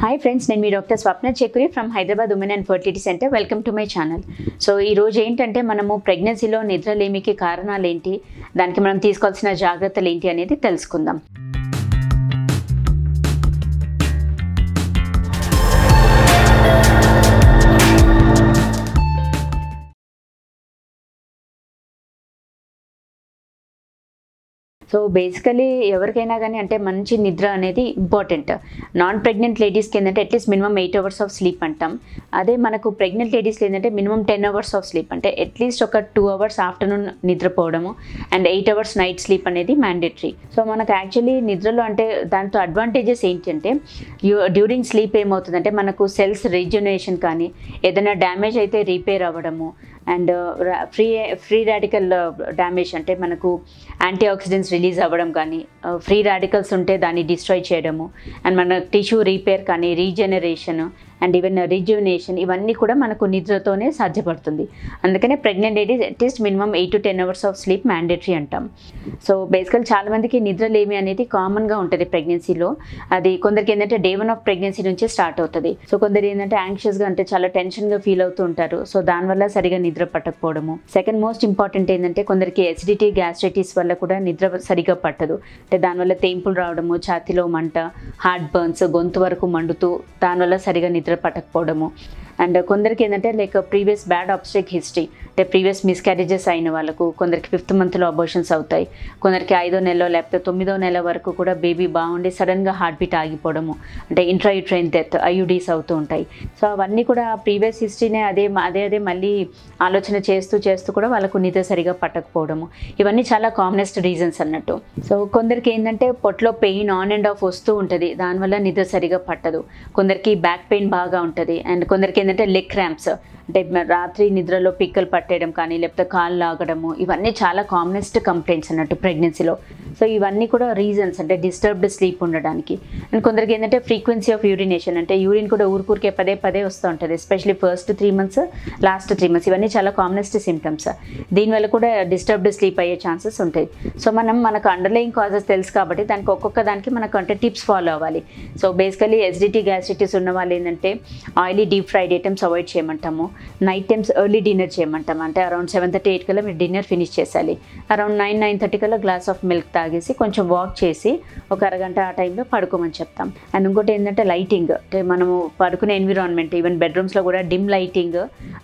Hi friends, నేను మీ doctor Swapna Chekuri from Hyderabad women and fertility centre. Welcome to my channel. So ఈరోజు ఏంటంటే మనము ప్రెగ్నెన్సీలో నిద్రలేమికి కారణాలు ఏంటి, దానికి మనం తీసుకోవాల్సిన జాగ్రత్తలు ఏంటి అనేది తెలుసుకుందాం. సో బేసికలీ ఎవరికైనా కానీ అంటే మంచి నిద్ర అనేది ఇంపార్టెంట్. నాన్ ప్రెగ్నెంట్ లేడీస్కి ఏంటంటే at least minimum 8 hours of sleep అంటాం. అదే మనకు ప్రెగ్నెంట్ లేడీస్కి ఏంటంటే మినిమం 10 hours ఆఫ్ స్లీప్, అంటే అట్లీస్ట్ ఒక 2 hours ఆఫ్టర్నూన్ నిద్రపోవడము అండ్ 8 hours నైట్ స్లీప్ అనేది మ్యాండేటరీ. సో మనకు యాక్చువల్లీ నిద్రలో అంటే దాంతో అడ్వాంటేజెస్ ఏంటంటే డ్యూరింగ్ స్లీప్ ఏమవుతుందంటే మనకు సెల్స్ రీజనరేషన్ కానీ ఏదైనా డ్యామేజ్ అయితే రిపేర్ అవ్వడము అండ్ ఫ్రీ రాడికల్ డ్యామేజ్ అంటే మనకు యాంటీ ఆక్సిడెంట్స్ రిలీజ్ అవ్వడం కానీ, ఫ్రీ రాడికల్స్ ఉంటే దాన్ని డిస్ట్రాయ్ చేయడము అండ్ మన టిష్యూ రిపేర్ కానీ, రీజనరేషన్ అండ్ ఈవెన్ రిజ్యునేషన్, ఇవన్నీ కూడా మనకు నిద్రతోనే సాధ్యపడుతుంది. అందుకనే pregnant ladies at least minimum 8 to 10 hours of sleep mandatory అంటాం. సో బేసికల్ చాలామందికి నిద్రలేమి అనేది కామన్గా ఉంటుంది ప్రెగ్నెన్సీలో. అది కొందరికి ఏంటంటే day 1 ఆఫ్ ప్రెగ్నెన్సీ నుంచే స్టార్ట్ అవుతుంది. సో కొందరు ఏంటంటే యాంగ్షియస్గా అంటే చాలా టెన్షన్గా ఫీల్ అవుతూ ఉంటారు. సో దానివల్ల సరిగా నిద్ర పట్టకపోవడము. సెకండ్ మోస్ట్ ఇంపార్టెంట్ ఏంటంటే కొందరికి ఎసిడిటీ, గ్యాస్ట్రైటిస్ వల్ల కూడా నిద్ర సరిగా పట్టదు. అంటే దానివల్ల తేంపులు రావడము, ఛాతీలో మంట, హార్ట్ బర్న్స్, గొంతు వరకు మండుతూ దానివల్ల సరిగా నిద్ర పట్టకపోవడము. అండ్ కొందరికి ఏంటంటే లైక్ ప్రీవియస్ బ్యాడ్ ఆబ్స్టెక్ హిస్టరీ, అంటే ప్రీవియస్ మిస్క్యారేజెస్ అయిన వాళ్ళకు కొందరికి 5th monthలో అబార్షన్స్ అవుతాయి, కొందరికి 5వ నెలలో లేకపోతే 9వ నెల వరకు కూడా బేబీ బాగుండి సడన్గా హార్ట్ బీట్ ఆగిపోవడము, అంటే ఇంట్రాయూట్రైన్ డెత్, ఐయుడీస్ అవుతూ ఉంటాయి. సో అవన్నీ కూడా ప్రీవియస్ హిస్టరీనే అదే మళ్ళీ ఆలోచన చేస్తూ కూడా వాళ్ళకు నిద్ర సరిగా పట్టకపోవడము, ఇవన్నీ చాలా కామనెస్ట్ రీజన్స్ అన్నట్టు. సో కొందరికి ఏంటంటే పొట్లో పెయిన్ ఆన్ అండ్ ఆఫ్ వస్తూ ఉంటుంది, దానివల్ల నిద్ర సరిగా పట్టదు. కొందరికి బ్యాక్ పెయిన్ బాగా ఉంటుంది అండ్ కొందరికి ఏంటంటే లెగ్ క్రాంప్స్, అంటే రాత్రి నిద్రలో పిక్కలు పట్టేయడం కానీ లేకపోతే కాళ్ళు లాగడము, ఇవన్నీ చాలా కామనెస్ట్ కంప్లైంట్స్ అన్నట్టు ప్రెగ్నెన్సీలో. సో ఇవన్నీ కూడా రీజన్స్ అంటే డిస్టర్బ్డ్ స్లీప్ ఉండడానికి. అండ్ కొందరికి ఏంటంటే ఫ్రీక్వెన్సీ ఆఫ్ యూరినేషన్, అంటే యూరిన్ కూడా ఊరికే పదే వస్తూ ఉంటుంది, especially first 3 months, last 3 months, ఇవన్నీ చాలా కామనెస్ట్ సిమ్టమ్స్. దీనివల్ల కూడా డిస్టర్బ్డ్ స్లీప్ అయ్యే ఛాన్సెస్ ఉంటాయి. సో మనకు అండర్లయింగ్ కాజెస్ తెలుసు కాబట్టి దానికి ఒక్కొక్క దానికి మనకు అంటే టిప్స్ ఫాలో అవ్వాలి. సో బేసికలీ ఎసిడిటీ, గ్యాస్ట్రైటిస్ ఉన్న వాళ్ళు ఏంటంటే oily deep fried items avoid చేయమంటాము. నైట్ టైమ్స్ ఎర్లీ డిన్నర్ చేయమంటాం, అంటే అరౌండ్ 7:30-8 కల్లా మీరు డిన్నర్ ఫినిష్ చేయాలి. అరౌండ్ 9-9:30 కల్లా గ్లాస్ ఆఫ్ మిల్క్ తాగేసి కొంచెం వాక్ చేసి ఒక అరగంట ఆ టైంలో పడుకోమని చెప్తాం. అండ్ ఇంకోటి ఏంటంటే లైటింగ్, అంటే మనము పడుకునే ఎన్విరాన్మెంట్, ఈవెన్ బెడ్రూమ్స్లో కూడా డిమ్ లైటింగ్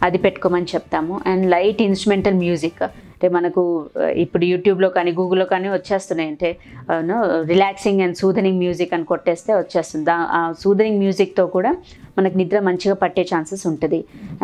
అది పెట్టుకోమని చెప్తాము. అండ్ లైట్ ఇన్స్ట్రుమెంటల్ మ్యూజిక్, అంటే మనకు ఇప్పుడు యూట్యూబ్లో కానీ గూగుల్లో కానీ వచ్చేస్తున్నాయి, అంటే రిలాక్సింగ్ అండ్ సూదనింగ్ మ్యూజిక్ అని కొట్టేస్తే వచ్చేస్తుంది. ఆ సూదనింగ్ మ్యూజిక్తో కూడా మనకు నిద్ర మంచిగా పట్టే ఛాన్సెస్ ఉంటుంది.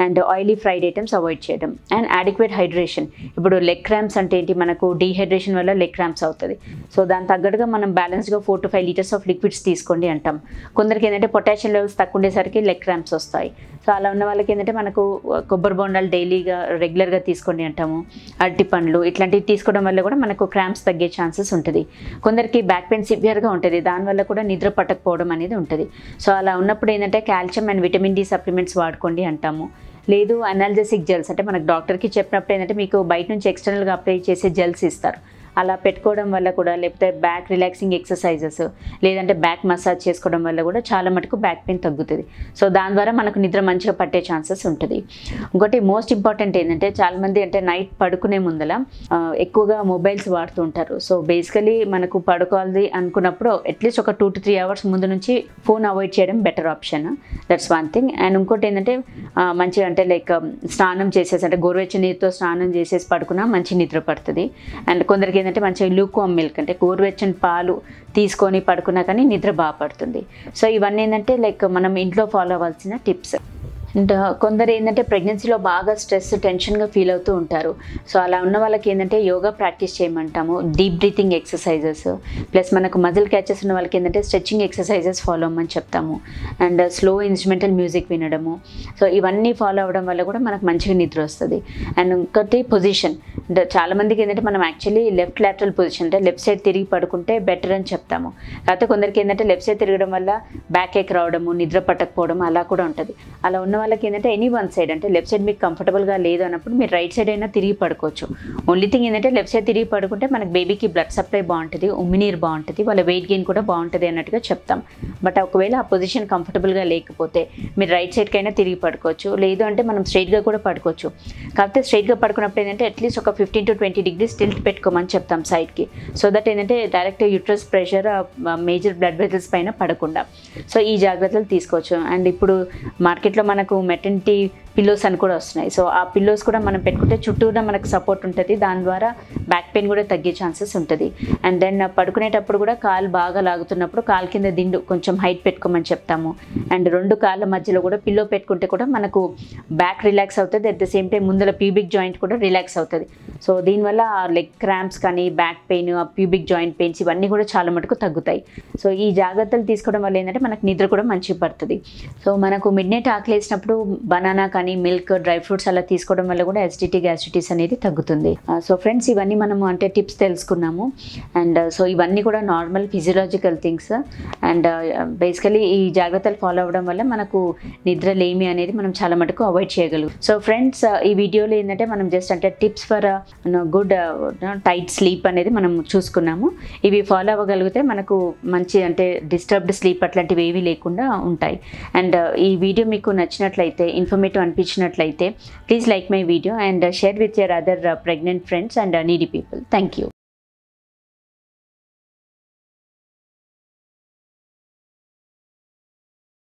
And oily fried items avoid చేయడం అండ్ అడిక్వేట్ హైడ్రేషన్. ఇప్పుడు లెగ్ క్రాంప్స్ అంటే ఏంటి, మనకు డీహైడ్రేషన్ వల్ల లెగ్ క్రాంప్స్ అవుతుంది. సో దాని తగ్గట్టుగా మనం బ్యాలెన్స్గా 4 to 5 liters ఆఫ్ లిక్విడ్స్ తీసుకోండి అంటాం. కొందరికి ఏంటంటే పొటాషియం లెవెల్స్ తక్కువ ఉండేసరికి లెగ్ క్రాంప్స్ వస్తాయి. సో అలా ఉన్న వాళ్ళకి ఏంటంటే మనకు కొబ్బరి బొండాలు డైలీగా రెగ్యులర్గా తీసుకోండి అంటాము. అరటి పండ్లు ఇట్లాంటివి తీసుకోవడం వల్ల కూడా మనకు క్రాంప్స్ తగ్గే ఛాన్సెస్ ఉంటుంది. కొందరికి బ్యాక్ పెయిన్ సివియర్గా ఉంటుంది, దానివల్ల కూడా నిద్ర పట్టకపోవడం అనేది ఉంటుంది. సో అలా ఉన్నప్పుడు ఏంటంటే calcium and vitamin D supplements వాడుకోండి అంటాము. లేదు అనాల్జెసిక్ జెల్స్, అంటే మనకు డాక్టర్కి చెప్పినప్పుడు ఏంటంటే మీకు బయట నుంచి ఎక్స్టర్నల్గా అప్లై చేసే జెల్స్ ఇస్తారు, అలా పెట్టుకోవడం వల్ల కూడా, లేకపోతే బ్యాక్ రిలాక్సింగ్ ఎక్సర్సైజెస్ లేదంటే బ్యాక్ మసాజ్ చేసుకోవడం వల్ల కూడా చాలా మటుకు బ్యాక్ పెయిన్ తగ్గుతుంది. సో దాని ద్వారా మనకు నిద్ర మంచిగా పట్టే ఛాన్సెస్ ఉంటుంది. ఇంకోటి మోస్ట్ ఇంపార్టెంట్ ఏంటంటే చాలామంది అంటే నైట్ పడుకునే ముందల ఎక్కువగా మొబైల్స్ వాడుతూ ఉంటారు. సో బేసికలీ మనకు పడుకోవాలి అనుకున్నప్పుడు అట్లీస్ట్ ఒక 2 to 3 hours ముందు నుంచి ఫోన్ అవాయిడ్ చేయడం better option. That's one thing. And ఇంకోటి ఏంటంటే మంచిగా అంటే లైక్ స్నానం చేసేసి, అంటే గోరువెచ్చని నీరుతో స్నానం చేసేసి పడుకున్నా మంచి నిద్ర పడుతుంది. అండ్ కొందరికి ఏంటంటే మంచిగా లూక్వామ్ మిల్క్, అంటే గోరువెచ్చని పాలు తీసుకొని పడుకున్నా కానీ నిద్ర బాగా పడుతుంది. సో ఇవన్నీ ఏంటంటే లైక్ మనం ఇంట్లో ఫాలో అవ్వాల్సిన టిప్స్. అండ్ కొందరు ఏంటంటే ప్రెగ్నెన్సీలో బాగా స్ట్రెస్, టెన్షన్గా ఫీల్ అవుతూ ఉంటారు. సో అలా ఉన్న వాళ్ళకి ఏంటంటే యోగా ప్రాక్టీస్ చేయమంటాము, డీప్ బ్రీతింగ్ ఎక్సర్సైజెస్, ప్లస్ మనకు మజిల్ క్యాచెస్ ఉన్న వాళ్ళకి ఏంటంటే స్ట్రెచ్చింగ్ ఎక్సర్సైజెస్ ఫాలో అవ్వమని చెప్తాము. అండ్ స్లో ఇన్స్ట్రుమెంటల్ మ్యూజిక్ వినడము. సో ఇవన్నీ ఫాలో అవ్వడం వల్ల కూడా మనకు మంచిగా నిద్ర వస్తుంది. అండ్ ఇంకోటి పొజిషన్, అంటే చాలామందికి ఏంటంటే మనం యాక్చువల్లీ లెఫ్ట్ లాటరల్ పొజిషన్, అంటే లెఫ్ట్ సైడ్ తిరిగి పడుకుంటే బెటర్ అని చెప్తాము. కాకపోతే కొందరికి ఏంటంటే లెఫ్ట్ సైడ్ తిరగడం వల్ల బ్యాక్ ఏక్ రావడము, నిద్ర పట్టకపోవడం అలా కూడా ఉంటుంది. అలా ఉన్న వాళ్ళకి ఏంటంటే ఎనీ వన్ సైడ్, అంటే లెఫ్ట్ సైడ్ మీకు కంఫర్టబుల్గా లేదు అన్నప్పుడు మీరు రైట్ సైడ్ అయినా తిరిగి పడుకోవచ్చు. ఓన్లీ థింగ్ ఏంటంటే లెఫ్ట్ సైడ్ తిరిగి పడుకుంటే మనకి బేబీకి బ్లడ్ సప్లై బాగుంటుంది, ఉమ్మినీరు బాగుంటుంది, వాళ్ళ వెయిట్ గెయిన్ కూడా బాగుంటుంది అన్నట్టుగా చెప్తాం. బట్ ఒకవేళ ఆ పొజిషన్ కంఫర్టబుల్గా లేకపోతే మీరు రైట్ సైడ్కి అయినా తిరిగి పడుకోవచ్చు, లేదు అంటే మనం స్ట్రైట్గా కూడా పడుకోవచ్చు. కాకపోతే స్ట్రైట్గా పడుకున్నప్పుడు ఏంటంటే అట్లీస్ట్ ఒక 15 to 20 degrees టిల్ట్ పెట్టుకోమని చెప్తాం సైడ్కి. సో దట్ ఏంటంటే direct uterus pressure major blood vessels పైన పడకుండా. సో ఈ జాగ్రత్తలు తీసుకోవచ్చు. అండ్ ఇప్పుడు మార్కెట్లో మనకు మెటర్నిటీ పిల్లోస్ అని కూడా వస్తున్నాయి. సో ఆ పిల్లోస్ కూడా మనం పెట్టుకుంటే చుట్టూరా మనకు సపోర్ట్ ఉంటుంది, దాని ద్వారా బ్యాక్ పెయిన్ కూడా తగ్గే ఛాన్సెస్ ఉంటుంది. అండ్ దెన్ పడుకునేటప్పుడు కూడా కాలు బాగా లాగుతున్నప్పుడు కాలు కింద దిండు కొంచెం హైట్ పెట్టుకోమని చెప్తాము. అండ్ 2 కాళ్ళ మధ్యలో కూడా పిల్లో పెట్టుకుంటే కూడా మనకు బ్యాక్ రిలాక్స్ అవుతుంది, అట్ ద సేమ్ టైం ముందర ప్యూబిక్ జాయింట్ కూడా రిలాక్స్ అవుతుంది. సో దీనివల్ల లెగ్ క్రాంప్స్ కానీ back pain, pubic joint pains ఇవన్నీ కూడా చాలా మటుకు తగ్గుతాయి. సో ఈ జాగ్రత్తలు తీసుకోవడం వల్ల ఏంటంటే మనకు నిద్ర కూడా మంచిగా పడుతుంది. సో మనకు మిడ్ నైట్ ఆకలి వేసినప్పుడు బనానా కానీ మిల్క్, డ్రై ఫ్రూట్స్ అలా తీసుకోవడం వల్ల కూడా ఎసిడిటీ, గ్యాస్ట్రిటిస్ అనేది తగ్గుతుంది. సో ఫ్రెండ్స్, ఇవన్నీ మనము అంటే టిప్స్ తెలుసుకున్నాము. అండ్ సో ఇవన్నీ కూడా normal physiological things. And basically ఈ జాగ్రత్తలు ఫాలో అవ్వడం వల్ల మనకు నిద్ర లేమి అనేది మనం చాలా మటుకు అవాయిడ్ చేయగలం. సో ఫ్రెండ్స్, ఈ వీడియోలో ఏంటంటే మనం జస్ట్ అంటే tips for good tight sleep అనేది మనం చూసుకున్నాము. ఇవి ఫాలో అవ్వగలిగితే మనకు మంచి అంటే డిస్టర్బ్డ్ స్లీప్ అట్లాంటివి ఏవి లేకుండా ఉంటాయి. అండ్ ఈ వీడియో మీకు నచ్చినట్లయితే, ఇన్ఫర్మేటివ్ అనిపించినట్లయితే, please like my video and share with your other pregnant friends and needy people. Thank you.